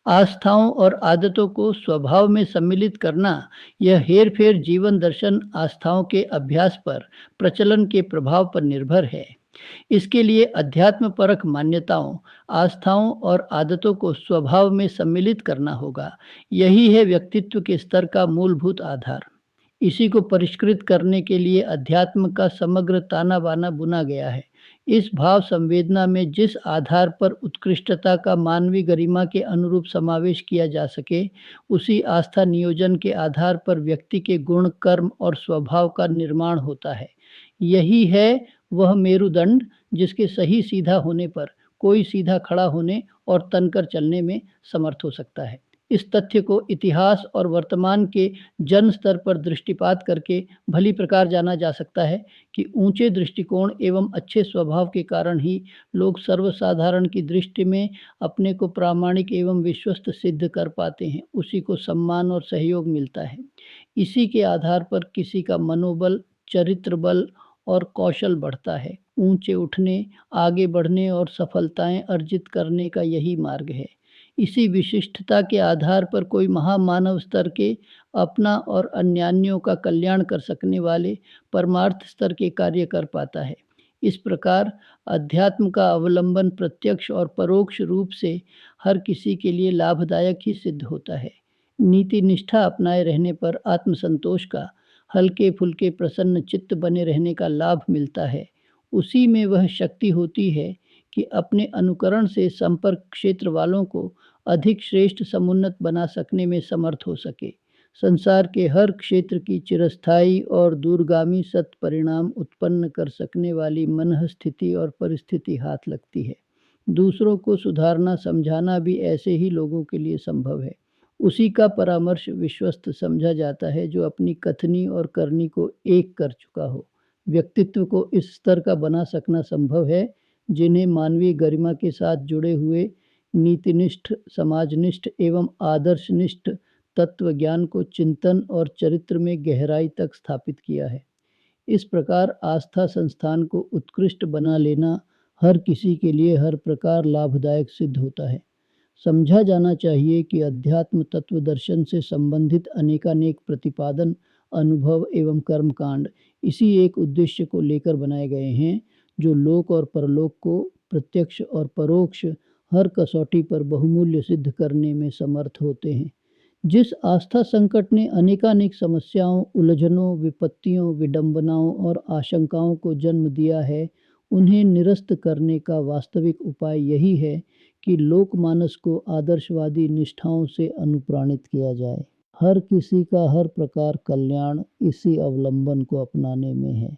आस्थाओं और आदतों को स्वभाव में सम्मिलित करना, यह हेर-फेर जीवन दर्शन आस्थाओं के अभ्यास पर, प्रचलन के प्रभाव पर निर्भर है। इसके लिए अध्यात्म परक मान्यताओं, आस्थाओं और आदतों को स्वभाव में सम्मिलित करना होगा। यही है व्यक्तित्व के स्तर का मूलभूत आधार। इसी को परिष्कृत करने के लिए अध्यात्म का समग्र ताना-बाना बुना गया है। इस भाव संवेदना में जिस आधार पर उत्कृष्टता का मानवीय गरिमा के अनुरूप समावेश किया जा सके, उसी आस्था नियोजन के आधार पर व्यक्ति के गुण, कर्म और स्वभाव का निर्माण होता है। यही है वह मेरुदंड जिसके सही सीधा होने पर कोई सीधा खड़ा होने और तनकर चलने में समर्थ हो सकता है। इस तथ्य को इतिहास और वर्तमान के जन स्तर पर दृष्टिपात करके भली प्रकार जाना जा सकता है कि ऊंचे दृष्टिकोण एवं अच्छे स्वभाव के कारण ही लोग सर्वसाधारण की दृष्टि में अपने को प्रामाणिक एवं विश्वस्त सिद्ध कर पाते हैं। उसी को सम्मान और सहयोग मिलता है। इसी के आधार पर किसी का मनोबल, चरित्र बल और कौशल बढ़ता है। ऊंचे उठने, आगे बढ़ने और सफलताएं अर्जित करने का यही मार्ग है। इसी विशिष्टता के आधार पर कोई महामानव स्तर के अपना और अन्यान्यों का कल्याण कर सकने वाले परमार्थ स्तर के कार्य कर पाता है। इस प्रकार अध्यात्म का अवलंबन प्रत्यक्ष और परोक्ष रूप से हर किसी के लिए लाभदायक ही सिद्ध होता है। नीति निष्ठा अपनाए रहने पर आत्मसंतोष का, हल्के-फुल्के प्रसन्न चित्त बने रहने का लाभ मिलता है। उसी में वह शक्ति होती है कि अपने अनुकरण से संपर्क क्षेत्र वालों को अधिक श्रेष्ठ समुन्नत बना सकने में समर्थ हो सके। संसार के हर क्षेत्र की चिरस्थायी और दूरगामी सत्परिणाम उत्पन्न कर सकने वाली मनःस्थिति और परिस्थिति हाथ लगती है। दूसरों को सुधारना समझाना भी ऐसे ही लोगों के लिए संभव है। उसी का परामर्श विश्वस्त समझा जाता है जो अपनी कथनी और करनी को एक कर चुका हो। व्यक्तित्व को इस स्तर का बना सकना संभव है जिन्हें मानवीय गरिमा के साथ जुड़े हुए नीतिनिष्ठ, समाजनिष्ठ एवं आदर्शनिष्ठ तत्व ज्ञान को चिंतन और चरित्र में गहराई तक स्थापित किया है। इस प्रकार आस्था संस्थान को उत्कृष्ट बना लेना हर किसी के लिए हर प्रकार लाभदायक सिद्ध होता है। समझा जाना चाहिए कि अध्यात्म तत्व दर्शन से संबंधित अनेकानेक प्रतिपादन, अनुभव एवं कर्मकांड इसी एक उद्देश्य को लेकर बनाए गए हैं, जो लोक और परलोक को प्रत्यक्ष और परोक्ष हर कसौटी पर बहुमूल्य सिद्ध करने में समर्थ होते हैं। जिस आस्था संकट ने अनेकानेक समस्याओं, उलझनों, विपत्तियों, विडंबनाओं और आशंकाओं को जन्म दिया है, उन्हें निरस्त करने का वास्तविक उपाय यही है कि लोकमानस को आदर्शवादी निष्ठाओं से अनुप्राणित किया जाए। हर किसी का हर प्रकार कल्याण इसी अवलंबन को अपनाने में है।